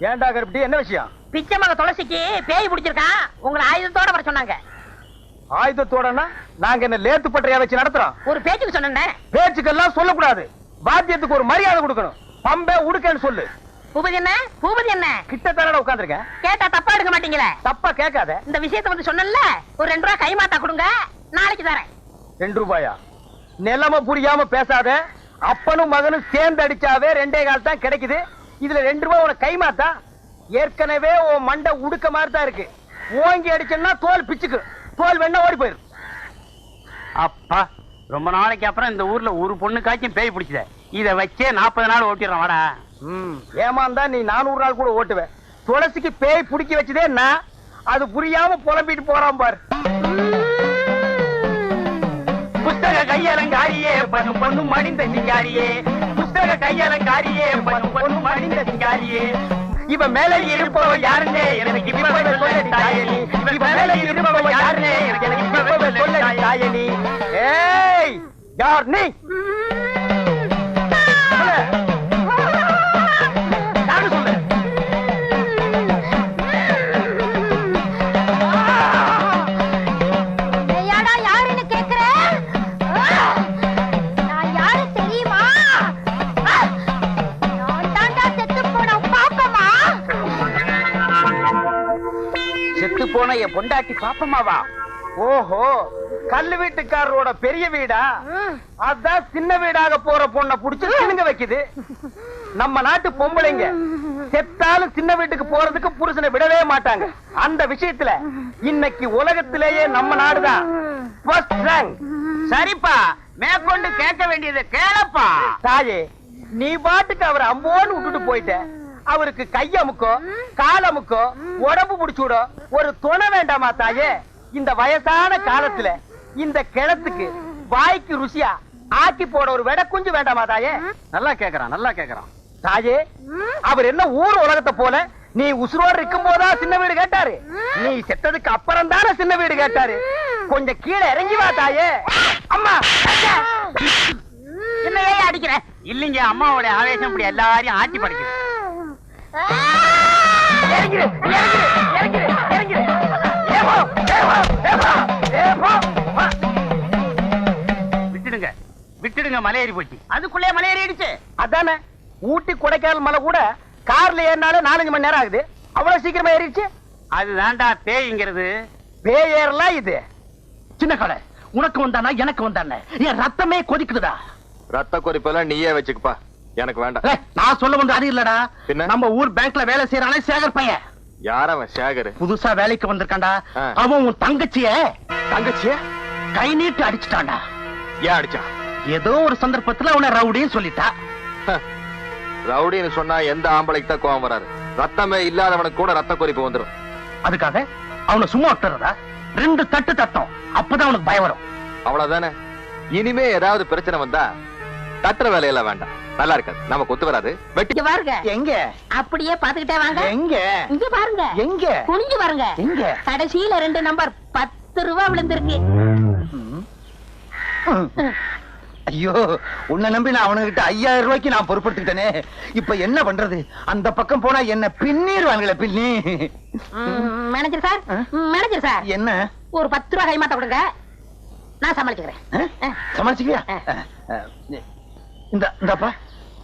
ஏன்டா கருப்பட்டி, என்ன விஷயம்? பிச்சைமக துளசிக்கு பேய் பிடிச்சிருக்கான், உங்களை ஆயுதத்தோட வர சொன்னாங்க. ஆயுதத்தோடனா நாங்க என்ன லேத்து பட்டறையா வச்சு நடத்துறோம்? ஒரு பேச்சுக்கு சொன்னேன். பேச்சுக்கெல்லாம் சொல்லக்கூடாது, வாத்தியத்துக்கு ஒரு மரியாதை கொடுக்கணும். பம்பே உடுக்கன்னு சொல்லு. பூபதி என்ன? பூபதி என்ன? கிட்ட தானடா உட்கார்ந்திருக்கேன். கேட்டா தப்பா எடுக்க மாட்டீங்களே? தப்பா கேட்காத. இந்த விஷயத்தை வந்து சொன்னல, ஒரு 2 ரூபாய் கைமாத்தா கொடுங்க, நாளைக்கு தரேன். 2 ரூபாயா? நிலைமை புரியாம பேசாத. அப்பனும் மகனும் சேர்ந்து அடிச்சாவே 2.25 கால் தான் கிடைக்குது. இதுல 2 ரூபாய் உனக்கு கைமாத்தா? ஏற்கனவே உன் மண்டை உடுக்க மாதிரி தான் இருக்கு. ஓங்கி அடிச்சா தோல் பிச்சுக்கு, தோல் வேணா ஓடி போயிரு. அப்பா, ரொம்ப நாளைக்கு அப்புறம் இந்த ஊர்ல ஒரு பொண்ணுக்காச்சும் பேய் பிடிச்சத. இத வச்சே 40 நாள் ஓட்டிடுறோம். வாடா. ஏமாந்தா நீ 400 நாள் கூட ஓட்டுவேன். துளசிக்கு பேய் பிடிக்க வச்சதே நான். அது புரியாம புலம்பிட்டு போறான் பாரு. புஸ்தக கையலங்காரியே பண்ணு பொண்ணு மணிந்த சிங்காரியே, புஸ்தக கையலங்காரியே பண்ணு பொண்ணு மணிந்த சிங்காரியே, இவ மேல இருப்பவ யாருன்னே எனக்கு இப்பவே சொல்ல தாயனி, இவ மேல இருப்பவ யாருன்னே எனக்கு இப்பவே சொல்ல தாயனி. ஏய், யார் நீ? போன என் பொண்டாட்டி பாப்பமாவா? ஓஹோ, கல்லு வீட்டுக்காரரோட பெரிய வீடா? அதான் சின்ன வீடாக போற பொண்ணை புடிச்சு சினுங்க வைக்குது. நம்ம நாட்டு பொம்பளைங்க செத்தாலும் சின்ன வீட்டுக்கு போறதுக்கு புருஷனை விடவே மாட்டாங்க. அந்த விஷயத்துல இன்னைக்கு உலகத்திலேயே நம்ம நாடுதான் ஃபர்ஸ்ட் ரேங்க். சரிப்பா, மேற்கொண்டு கேட்க வேண்டியதை கேளப்பா. தாயே, நீ பாட்டுக்கு அவரை அம்போன்னு விட்டுட்டு போயிட்ட. அவருக்கு கையமுக்கோ காலமுக்கோ உடம்பு புடிச்சுடோ ஒரு துணை வேண்டாமா தாயே? இந்த வயசான காலத்துல இந்த கிணத்துக்கு வாய்க்கு ருசியா ஆக்கி போட ஒரு வெட குஞ்சு வேண்டாமா தாயே? நல்லா கேக்குறான், நல்லா கேக்குறான். தாயே, அவர் என்ன ஊர் உலகத்தை போல நீ உசுரோடு இருக்கும் போதா சின்ன வீடு கேட்டாரு? நீ செத்ததுக்கு அப்புறம் தானே சின்ன வீடு கேட்டாரு. கொஞ்சம் கீழே இறங்கி வா தாயே. அம்மா, என்னையே அடிக்கிற? இல்லைங்க, அம்மாவோட ஆவேசம் இப்படி எல்லாரையும் ஆட்டி படைக்குது. விட்டுடுங்க, விட்டுடுங்க, மலை ஏறி போச்சு. அதுக்குள்ளே மலை ஏறிடுச்சு. அதானே, ஊட்டி கொடைக்கானல் மலை கூட கார்ல ஏறினாலே 4-5 மணி நேரம் ஆகுது. அவ்வளவு சீக்கிரமா ஏறிடுச்சு. அதுதான்டா பேய்ங்கிறது. பேய் ஏறலாம் இது. சின்ன கடை, உனக்கு வந்தானா எனக்கு வந்தானே, என் ரத்தமே கொதிக்குதுடா. ரத்த கொதிப்பெல்லாம் நீயே வச்சுக்கப்பா, எனக்கு வேண்டாம். நான் சொல்ல வந்து அது இல்லடா. என்ன? நம்ம ஊர் பேங்க்ல வேலை செய்யறானே சேகர் பையன். யார் அவன்? சேகர் புதுசா வேலைக்கு வந்திருக்கான்டா. அவன் உன் தங்கச்சிய கை நீட்டு அடிச்சுட்டான்டா. ஏன் அடிச்சான்? ஏதோ ஒரு சந்தர்ப்பத்துல அவனை ரவுடின்னு சொல்லிட்டா. ரவுடின்னு சொன்னா எந்த ஆம்பளைக்கு தான் கோவம் வராது? ரத்தமே இல்லாதவனுக்கு கூட ரத்த கொதிப்பு வந்துடும். அதுக்காக அவனை சும்மா விட்டுறதா? 2 தட்டு தட்டும், அப்பதான் அவனுக்கு பயம் வரும். அவ்வளவுதானே. இனிமே ஏதாவது பிரச்சனை வந்தா தட்டுற வேலையெல்லாம் வேண்டாம், நல்லா இருக்காது, நமக்கு ஒத்து வராது. வெட்டி பாருங்க. எங்க? அப்படியே பாத்துக்கிட்டே வாங்க. எங்க? இங்க பாருங்க. எங்க? குனிஞ்சு பாருங்க. எங்க? கடைசியில 2 நம்பர் 10 ரூபாய் விழுந்திருக்கு. ஐயோ, உன்னை நம்பி நான் அவனுகிட்ட 5000 ரூபாய்க்கு நான் பொறுப்படுத்திட்டேனே. இப்ப என்ன பண்றது? அந்த பக்கம் போனா என்ன பின்னிடுவாங்களே, பின்னி. மேனேஜர் சார், மேனேஜர் சார், என்ன? ஒரு 10 ரூபாய் கைமாத்த கொடுங்க, நான் சமாளிச்சுக்கிறேன். சமாளிச்சுக்கியா? இந்தப்பா,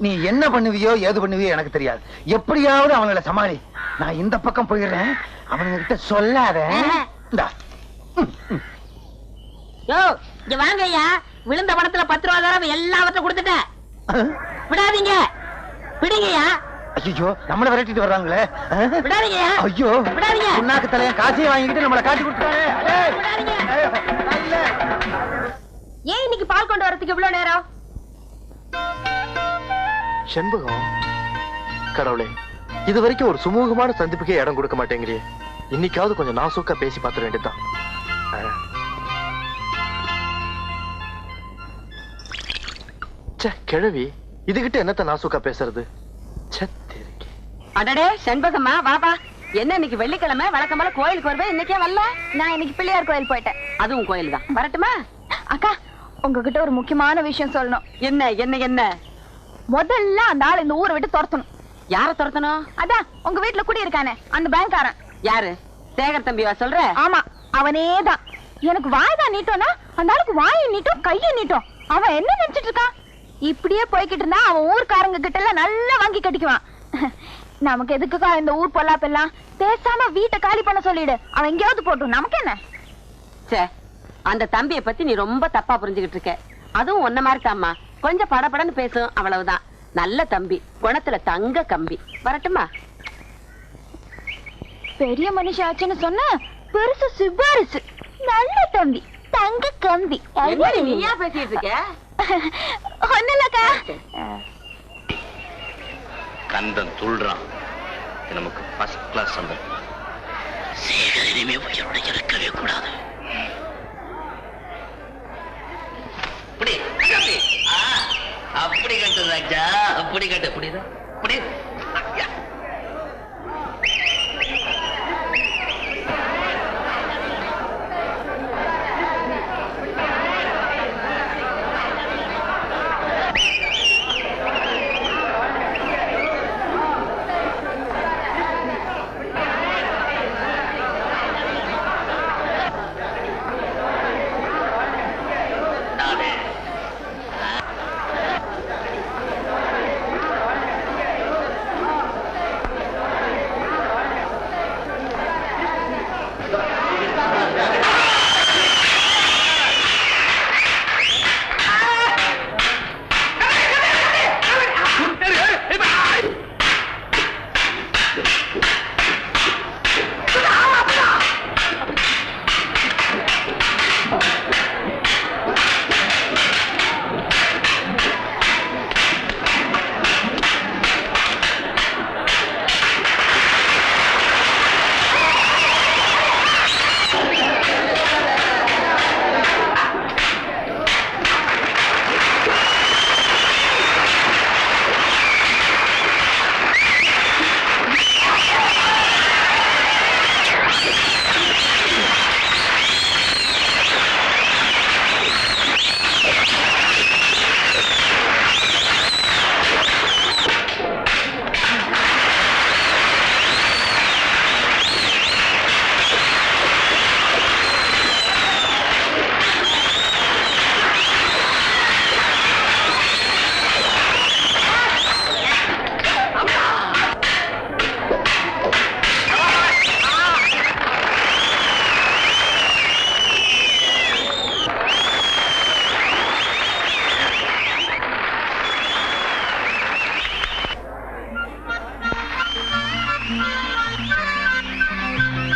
நீ என்ன பண்ணுவியோ ஏது பண்ணுவியோ எனக்கு தெரியாது. எப்படியாவது அவங்கள சமாளி. நான் இந்த பக்கம் போயிடுறேன், அவனுங்கிட்ட சொல்லாத. யோ, இங்க வாங்க ஐயா. விழுந்த பணத்துல 10 ரூபாய் தடவை எல்லாவற்றையும் கொடுத்துட்டேன். விடாதீங்க, விடுங்கய்யா. ஐயோ, நம்மள விரட்டிட்டு வர்றாங்களே. விடாதீங்கய்யா. ஐயோ, விடாதீங்க. உன்னாக்கு தலைய காசையை வாங்கிட்டு நம்மள காட்டி கொடுத்தாங்க. ஏன் இன்னைக்கு பால் கொண்டு வரதுக்கு இவ்வளவு நேரம்? செண்பகம், கடவுளே, இது வரைக்கும் ஒரு சுமூகமான சந்திப்புக்கே இடம் கொடுக்க மாட்டேங்கிறியே. இன்னைக்காவது கொஞ்சம் நாசூக்கா பேசி பார்த்துட வேண்டியதுதான். கிழவி, இதுகிட்ட என்னத்த நாசூக்கா பேசுறது? அடடே செண்பகம்மா, வாபா. என்ன இன்னைக்கு வெள்ளிக்கிழமை, வழக்கம் போல கோயிலுக்கு வருவேன், இன்னைக்கே வரல? நான் இன்னைக்கு பிள்ளையார் கோயில் போயிட்டேன். அதுவும் கோயில் தான். வரட்டுமா? அக்கா, உங்ககிட்ட ஒரு முக்கியமான விஷயம் சொல்லணும். என்ன என்ன என்ன? முதல்ல அந்த ஆள் இந்த ஊரை விட்டு துரத்தணும். யார துரத்தணும்? அதான் உங்க வீட்டுல குடி இருக்கானே அந்த பேங்க்காரன். யாரு? சேகர் தம்பிவா சொல்ற? ஆமா, அவனேதான். எனக்கு வாய்தான் நீட்டோனா அந்த ஆளுக்கு வாயை நீட்டும் கையை நீட்டும். அவன் என்ன நினைச்சிட்டு இருக்கான்? இப்படியே போய்கிட்டு இருந்தா அவன் ஊர்க்காரங்க கிட்ட எல்லாம் நல்லா வாங்கி கட்டிக்குவான். நமக்கு எதுக்குக்கா இந்த ஊர் பொல்லாப்பெல்லாம்? பேசாம வீட்டை காலி பண்ண சொல்லிடு. அவன் எங்கேயாவது போட்டும், நமக்கு என்ன? சே, அந்த தம்பியை பத்தி நீ ரொம்ப தப்பா புரிஞ்சுகிட்டு இருக்க. அதுவும் ஒன்ன மாதிரி தாம்மா, கொஞ்சம் படபடன்னு பேசும், அவ்வளவுதான். நல்ல தம்பி, குணத்துல தங்க கம்பி. வரட்டுமா? பெரிய மனுஷாச்சுன்னு சொன்ன பெருசு சிபாரிசு. நல்ல தம்பி, தங்க கம்பி. நீயா பேசிட்டு இருக்க? ஒண்ணுலக்கா. கந்தன் துள்றான். நமக்கு ஃபர்ஸ்ட் கிளாஸ் சந்தர்ப்பம். சேகர் இனிமே உயிரோட இருக்கவே கூடாது. அப்படி கட்டு ராஜா, அப்படி கட்டு. புரியுதா? புரியுது.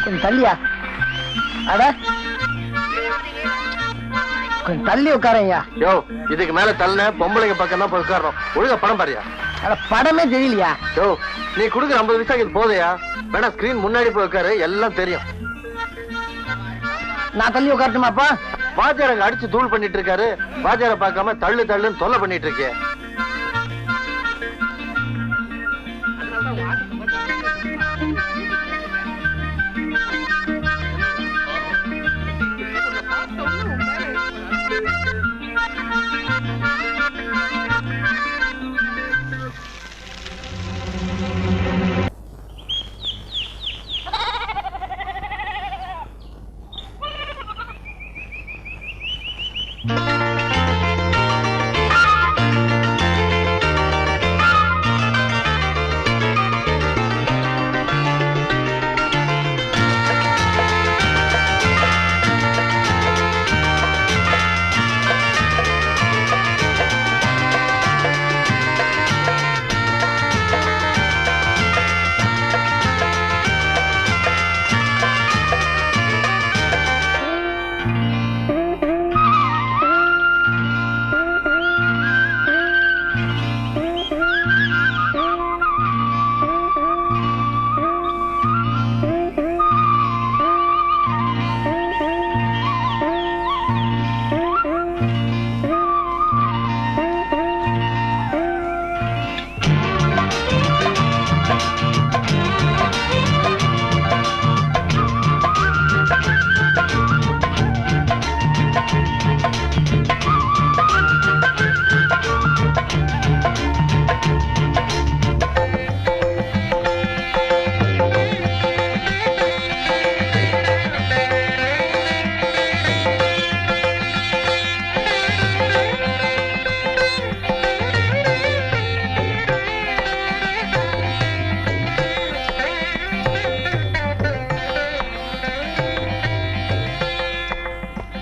கொஞ்சம் தள்ளியா? அட கொஞ்சம் தள்ளி உட்காரையா. யோ, இதுக்கு மேல தள்ளன பொம்பளைங்க பக்கம் தான் போய் உட்காரணும். ஒழுங்கா படம் பாரியா. அட படமே தெரியலையா? யோ, நீ குடுக்குற 50 பைசா இது போதையா? வேணா ஸ்கிரீன் முன்னாடி போய் உட்காரு, எல்லாம் தெரியும். நான் தள்ளி உட்காரட்டுமாப்பா? வாத்தியார் அங்க அடிச்சு தூள் பண்ணிட்டு இருக்காரு. வாத்தியார பார்க்காம தள்ளு தள்ளுன்னு தொல்லை பண்ணிட்டு இருக்கே.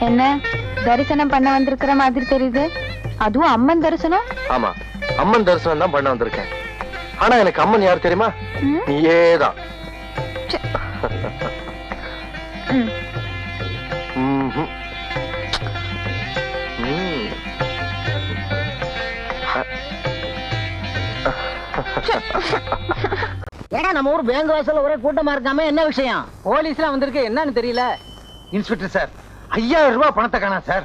என்ன தரிசனம் பண்ண வந்திருக்கிற மாதிரி தெரியுது? அதுவும் அம்மன் தரிசனம்? ஆமா, அம்மன் தரிசனம் தான் பண்ண வந்திருக்கேன். ஆனா எனக்கு அம்மன் யார் தெரியுமா? ம்? நீயேதான். ச்சே. ம். ம்ஹும். ம். ஏடா நம்ம ஊர் பேங்க் வாசல்ல ஒரே கூட்டமா இருக்காம என்ன விஷயம்? போலீஸ்லாம் வந்திருக்கு, என்னன்னு தெரியல. இன்ஸ்பெக்டர் சார், 5000 ரூபாய் பணத்தை காணா சார்.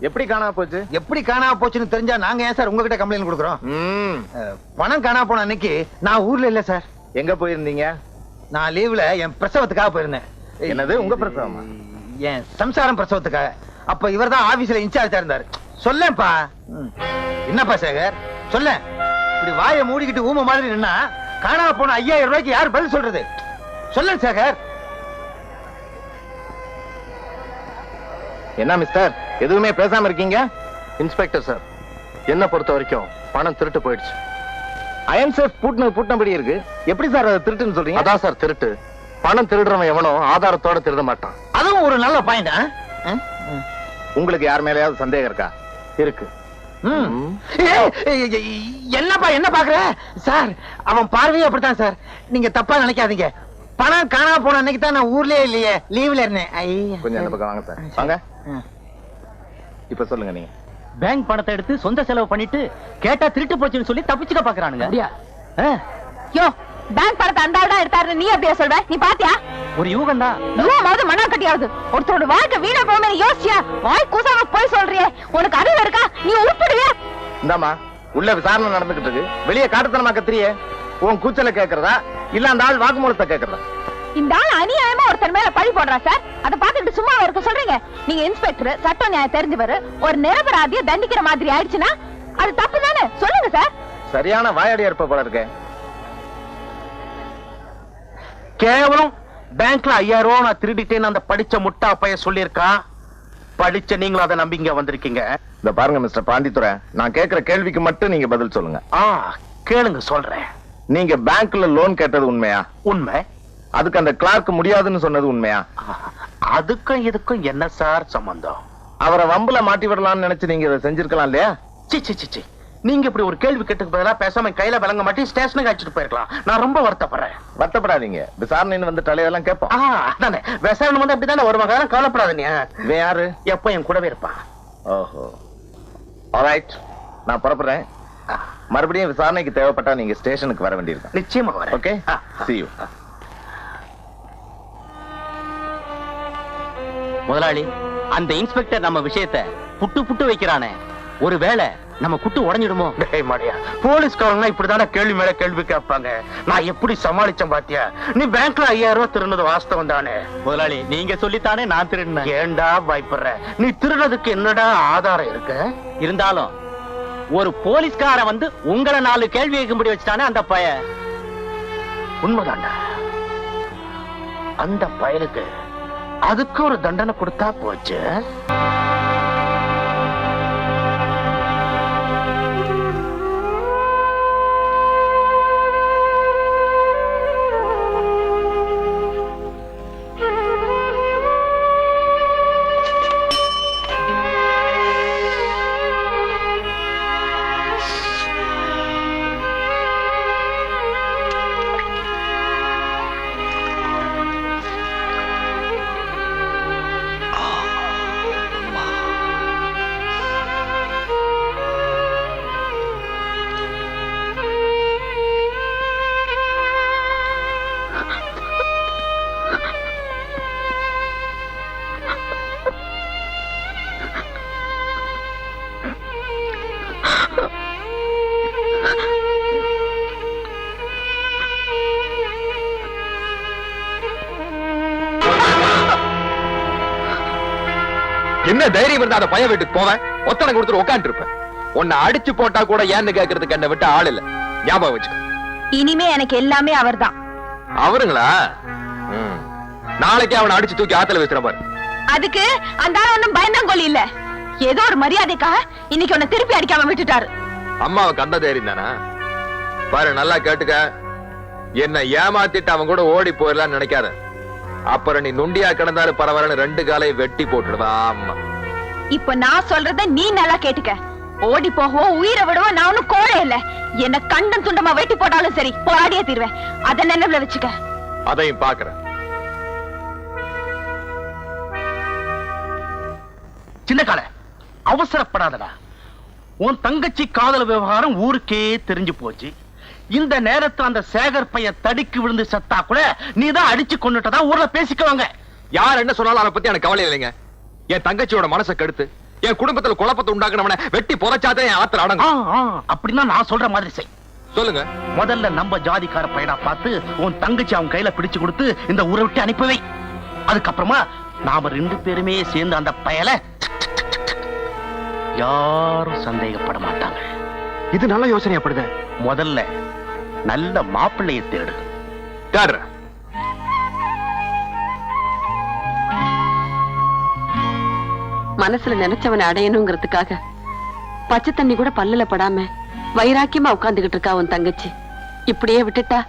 எப்படி காணாம போச்சு? எப்படி காணா போச்சுன்னு தெரிஞ்சா நாங்க ஏன் சார் உங்ககிட்ட கம்ப்ளைண்ட் கொடுக்குறோம்? பணம் காணா போன அன்னைக்கு நான் ஊர்ல இல்ல சார். எங்க போயிருந்தீங்க? நான் லீவ்ல என் பிரசவத்துக்காக போயிருந்தேன். என்னது, உங்க பிரசவமா? என் சம்சாரம் பிரசவத்துக்காக. அப்ப இவர் தான் ஆபீஸ்ல இன்சார்ஜா இருந்தாரு. சொல்லேன்ப்பா. என்னப்பா சேகர், சொல்ல. இப்படி வாயை மூடிக்கிட்டு ஊம மாதிரி நின்னா காணா போன 5000 ரூபாய்க்கு யார் பதில் சொல்றது? சொல்ல சேகர். என்ன மிஸ்டர், எதுவுமே பேசாம இருக்கீங்க? இன்ஸ்பெக்டர் சார், என்ன பொறுத்த வரைக்கும் பணம் திருட்டு போயிடுச்சு. அயன் சேஃப் பூட்டினபடி இருக்கு. எப்படி சார் அதை திருட்டுன்னு சொல்றீங்க? அதான் சார் திருட்டு. பணம் திருடுறவன் எவனோ ஆதாரத்தோட திருட மாட்டான். அதுவும் ஒரு நல்ல பாயிண்ட். உங்களுக்கு யார் மேலயாவது சந்தேகம் இருக்கா? இருக்கு. என்னப்பா என்ன பாக்குற சார்? அவன் பார்வையே அப்படித்தான் சார். நீங்க தப்பா நினைக்காதீங்க. பணம் காணா போன அன்னைக்கு தான் நான் ஊர்லயே இல்லையே, லீவ்ல இருந்தேன். கொஞ்சம் அந்த பக்கம் வாங்க சார். வாங்க. இப்ப சொல்லுங்க நீங்க. பேங்க் பணத்தை எடுத்து சொந்த செலவு பண்ணிட்டு கேட்டா திருட்டு போச்சுன்னு சொல்லி தப்பிச்சுக்க பாக்குறானுங்க. யோ, பேங்க் பணத்தை அந்த ஆள் தான் எடுத்தாருன்னு நீ அப்படியே சொல்ற? நீ பாத்தியா? ஒரு யூகம் தான். யூகமாவது மண்ணா கட்டியாவது ஒருத்தரோட வாழ்க்கை வீணா போமே யோசிச்சியா? வாய் கூசாம போய் சொல்றியே, உனக்கு அறிவு இருக்கா? நீ உருப்படுவியா? இந்தாமா, உள்ள விசாரணை நடந்துகிட்டு இருக்கு. வெளியே காட்டுத்தனமா கத்திரியே. உன் கூச்சல கேக்குறதா இல்ல அந்த ஆள் வாக்குமூலத்தை கேக்குறதா? இந்த ஆள் அநியாயமா ஒருத்தர் மேல பழி போடுறா சார். அதை பார்த்துட்டு சும்மா இருக்க சொல்றீங்க? நீங்க இன்ஸ்பெக்டர், சட்டம் நியாயம் தெரிஞ்சவரு, ஒரு நிரபராதிய தண்டிக்கிற மாதிரி ஆயிடுச்சுன்னா அது தப்பு தானே? சொல்லுங்க சார். சரியான வாயாடியா இருப்ப போல இருக்க. கேவலம் பேங்க்ல 5000 ரூபாய் நான் திருடிட்டேன்னு அந்த படிச்ச முட்டா பைய சொல்லியிருக்கான். படிச்ச நீங்களும் அதை நம்பிங்க வந்திருக்கீங்க. இந்த பாருங்க மிஸ்டர் பாண்டித்துரை, நான் கேக்குற கேள்விக்கு மட்டும் நீங்க பதில் சொல்லுங்க. கேளுங்க, சொல்றேன். நீங்க பேங்க்ல லோன் கேட்டது உண்மையா? உண்மை. அதுக்கு அந்த கிளார்க் முடியாதுன்னு சொன்னது உண்மையா? அதுக்கும் இதுக்கும் என்ன சார் சம்பந்தம்? அவரை வம்புல மாட்டி விடலாம்னு நினைச்சு நீங்க இதை செஞ்சிருக்கலாம் இல்லையா? சி, நீங்க இப்படி ஒரு கேள்வி கேட்டுக்கு பதிலா பேசாம கையில விளங்க மாட்டி ஸ்டேஷனுக்கு அழைச்சிட்டு போயிருக்கலாம். நான் ரொம்ப வருத்தப்படுறேன். வருத்தப்படாதீங்க, விசாரணைன்னு வந்து தலையெல்லாம் கேட்போம். அதானே, விசாரணை வந்து அப்படித்தானே வருவாங்க. கவலைப்படாதீங்க. இவன் யாரு? எப்ப என் கூடவே இருப்பான். ஓஹோ, ஆல்ரைட், நான் புறப்படுறேன். மறுபடியும் விசாரணைக்கு தேவைப்பட்டா நீங்க ஸ்டேஷனுக்கு வர வேண்டியிருக்கும். நிச்சயமா வரேன். Okay, see you. முதலாளி, அந்த இன்ஸ்பெக்டர் நம்ம விஷயத்தை புட்டு வைக்கிறானே, ஒருவேளை நம்ம குட்டு உடைஞ்சிடுமோ? போலீஸ்காரங்க இப்படிதானே கேள்வி மேல கேள்வி கேட்பாங்க. நான் எப்படி சமாளிச்சேன் பாத்தியா? நீ பேங்க்ல 5000 ரூபாய் திருடுனது வாஸ்தவம் தானே? முதலாளி, நீங்க சொல்லித்தானே நான் திருடினேன். ஏண்டா பயப்படுற? நீ திருடுறதுக்கு என்னடா ஆதாரம் இருக்கு? இருந்தாலும் ஒரு போலீஸ்கார வந்து உங்களை 4 கேள்வி கேட்கும்படி வச்சுட்டானே அந்த பய. உண்மைதாண்டா. அந்த பயலுக்கு அதுக்கு ஒரு தண்டனை கொடுத்தா போச்சு. என்ன தைரியம் இருந்தா அந்த பையன் வீட்டுக்கு போவேன், ஒத்தனை கொடுத்துட்டு உட்காந்து இருப்பேன். உன்னை அடிச்சு போட்டா கூட ஏன்னு கேக்குறதுக்கு என்ன விட்டு ஆள் இல்ல, ஞாபகம் வச்சுக்க. இனிமே எனக்கு எல்லாமே அவர்தான். அவருங்களா? நாளைக்கு அவனை அடிச்சு தூக்கி ஆத்துல வச்சுற பாரு. அதுக்கு அந்த ஆள் ஒண்ணும் பயந்தாங்கோலி இல்ல. ஏதோ ஒரு மரியாதைக்காக இன்னைக்கு உன்னை திருப்பி அடிக்காம விட்டுட்டாரு. அம்மாவுக்கு அந்த தைரியம் தானா? பாரு, நல்லா கேட்டுக்க. என்ன ஏமாத்திட்டு அவன் கூட ஓடி போயிடலாம்னு நினைக்காத. அப்புறம் நீ நொண்டியா கிடந்தாலும் பரவாயில்ல 2 காலையும் வெட்டி போட்டுடுவா. ஆமா, இப்ப நான் சொல்றத நீ நல்லா கேட்டுக்க. ஓடி போகவும் உயிரை விடவும் நான் ஒண்ணும் கோழை இல்ல. என்ன கண்டம் துண்டமா வெட்டி போட்டாலும் சரி, போராடியே தீர்வேன். அத நினைவுல வச்சுக்க. அதையும் பாக்குறேன். சின்ன கால அவசரப்படாதடா. உன் தங்கச்சி காதல் விவகாரம் ஊருக்கே தெரிஞ்சு போச்சு. இந்த நேரத்துல அந்த சேகர் பையன் தடிக்கு விழுந்து செத்தா கூட நீதான் அடிச்சு கொண்டுட்டதா ஊர்ல பேசிக்குவாங்க. யார் என்ன சொன்னாலும் அதை பத்தி எனக்கு கவலை இல்லைங்க. என் தங்கச்சியோட மனசை கெடுத்து என் குடும்பத்துல குழப்பத்தை உண்டாக்குனவன வெட்டி புதைச்சாதான் என் ஆத்திர அடங்கும். அப்படின்னா நான் சொல்ற மாதிரி செய். சொல்லுங்க. முதல்ல நம்ம ஜாதிக்கார பையனா பார்த்து உன் தங்கச்சி அவன் கையில பிடிச்சு கொடுத்து இந்த ஊரை விட்டு அனுப்பவை. அதுக்கப்புறமா நாம 2 பேருமே சேர்ந்து அந்த பயலை யாரும் சந்தேகப்பட மாட்டாங்க. இது நல்ல யோசனையாப்படுது. முதல்ல நல்ல மாப்பிள்ளையை தேடு. தேடுற மனசுல நினைச்சவனை அடையணுங்கிறதுக்காக பச்சை தண்ணி கூட பல்லுல படாம வைராக்கியமா உட்கார்ந்துகிட்டு இருக்கா உன் தங்கச்சி. இப்படியே விட்டுட்டா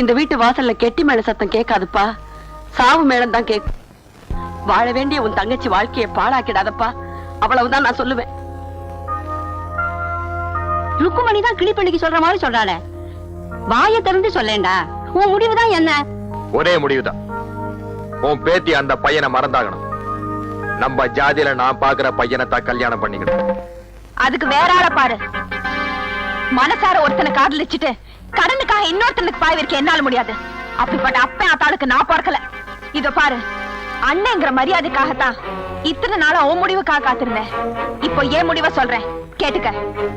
இந்த வீட்டு வாசல்ல கெட்டி மேல சத்தம் கேட்காதுப்பா, சாவு மேளம் தான் கேட்கும். வாழ வேண்டிய உன் தங்கச்சி வாழ்க்கையை பாழாக்கிடாதப்பா, அவ்வளவுதான் நான் சொல்லுவேன். ருக்குமணி தான் கிளிப்பள்ளிக்கு சொல்ற மாதிரி சொல்றாளே, வாயை திறந்து சொல்லேண்டா. உன் முடிவுதான் என்ன? ஒரே முடிவுதான். உன் பேத்தி அந்த பையனை மறந்தாகணும். நம்ம ஜாதியில நான் பாக்குற பையனை தான் கல்யாணம் பண்ணிக்கணும். அதுக்கு வேற ஆள பாரு. மனசார ஒருத்தனை காதலிச்சுட்டு கடனுக்காக இன்னொருத்தனுக்கு பாய் வைக்க என்னால முடியாது. அப்படிப்பட்ட அப்ப ஆத்தாளுக்கு நான் பார்க்கல. இதோ பாரு, அண்ணங்கிற மரியாதைக்காகத்தான் இத்தனை நாளா உன் முடிவுக்காக காத்திருந்தேன். இப்போ ஏன் முடிவை சொல்றேன் கேட்டுக்க.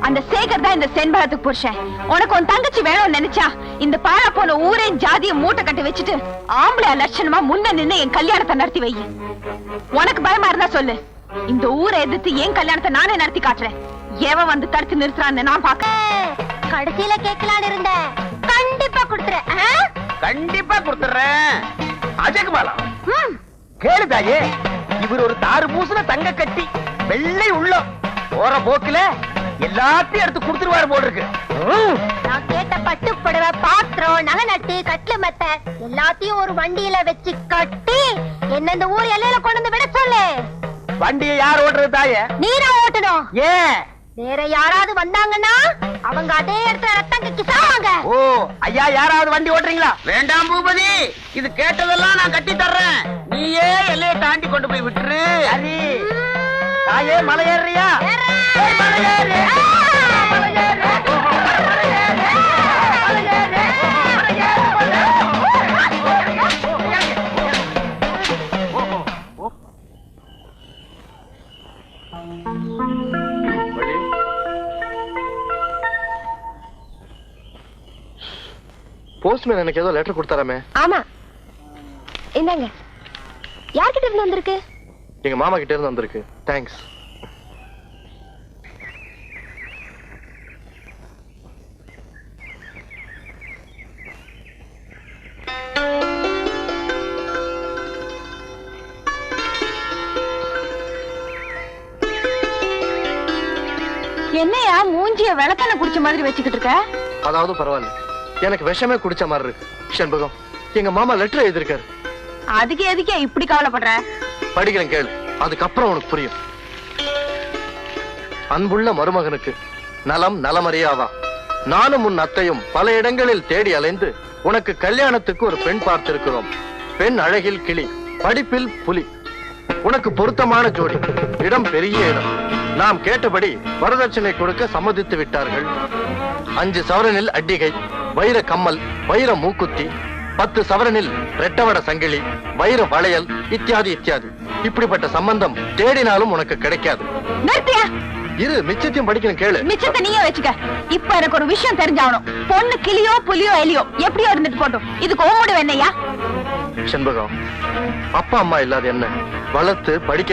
அந்த சேகர் தான் இந்த செண்பகத்துக்கு புருஷன். உனக்கு உன் தங்கச்சி வேணும்னு நினைச்சா இந்த பாழா போன ஊரே ஜாதியை மூட்டை கட்டி வச்சுட்டு ஆம்பளை லட்சணமா முன்ன நின்னு என் கல்யாணத்தை நடத்தி வை. உனக்கு பயமா இருந்தா சொல்லு, இந்த ஊரை எதிர்த்து என் கல்யாணத்தை நானே நடத்தி காட்டுறேன். எவன் வந்து தடுத்து நிறுத்துறான்னு நான் பாக்க. கடைசியில கேட்கலான்னு இருந்தேன். கண்டிப்பா கொடுத்துறேன். கண்டிப்பா கொடுத்துறேன். அஜகுமாலா கேளு தாயே, இவர் ஒரு தாறு பூசுன தங்க கட்டி வெள்ளை உள்ளம். போற போக்குல எல்லாத்தையும் எடுத்து கொடுத்துருவாரு போல இருக்கு. நான் கேட்ட பட்டு புடவை, பாத்திரம், நகை நட்டு, கட்லு மெத்த எல்லாத்தையும் ஒரு வண்டியில வச்சு கட்டி என்ன இந்த ஊர் எல்லையில கொண்டு வந்து விட சொல்லு. வண்டியை யார் ஓட்டுறது தாயே? நீதான் ஓட்டணும். ஏன்? வேற யாராவது வந்தாங்கன்னா அவங்க அதே இடத்துல ரத்தம் கக்கி சாவாங்க. ஓ ஐயா, யாராவது வண்டி ஓட்டுறீங்களா? வேண்டாம் பூபதி, இது கேட்டதெல்லாம் நான் கட்டி தர்றேன். நீயே எல்லையை தாண்டி கொண்டு போய் விட்டுரு. சரி தாயே, மலை ஏறியா? போஸ்ட்மேன் எனக்கு ஏதோ லெட்டர் கொடுத்தாராமே. ஆமா, இந்தாங்க. யார்கிட்ட இருந்து வந்திருக்கு? எங்க மாமா கிட்ட இருந்து வந்திருக்கு. தேங்க்ஸ். என்னையா மூஞ்சிய விளக்கெண்ண குடிச்ச மாதிரி வச்சுக்கிட்டு இருக்க? அதாவது பரவாயில்ல, எனக்கு விஷமே குடிச்ச மாதிரி இருக்கு. செண்பகம், எங்க மாமா லெட்டர் எழுதிருக்காரு. அதுக்கு எதுக்கே இப்படி கவலைப்படுற? படிக்கிறேன் கேளு, அதுக்கப்புறம் உனக்கு புரியும். அன்புள்ள மருமகனுக்கு நலம் நலமறியாவா, நானும் உன் அத்தையும் பல இடங்களில் தேடி அலைந்து உனக்கு கல்யாணத்துக்கு ஒரு பெண் பார்த்திருக்கிறோம். பெண் அழகில் கிளி, படிப்பில் புலி, உனக்கு பொருத்தமான ஜோடி, இடம் பெரிய இடம். நாம் கேட்டபடி வரதட்சணை கொடுக்க சம்மதித்து விட்டார்கள். 5 சவரனில் அட்டிகை, வைர கம்மல், வைர மூக்குத்தி, 10 சவரனில் ரெட்டவட சங்கிலி, வைர வளையல், இத்தியாதி இத்தியாதி. இப்படிப்பட்ட சம்பந்தம் தேடினாலும் உனக்கு கிடைக்காது. நிறுத்தியா? இரு, மிச்சத்தையும் படிக்கணும் கேளு. மிச்சத்தை நீயே வச்சுக்க. இப்ப எனக்கு ஒரு விஷயம் தெரிஞ்சாகணும். பொண்ணு கிளியோ புலியோ எலியோ எப்படியோ இருந்துட்டு போட்டோம். இதுக்கு ஓ முடிவு என்னையா? செண்பகம், அப்பா அம்மா இல்லாத என்ன வளர்த்து படிக்க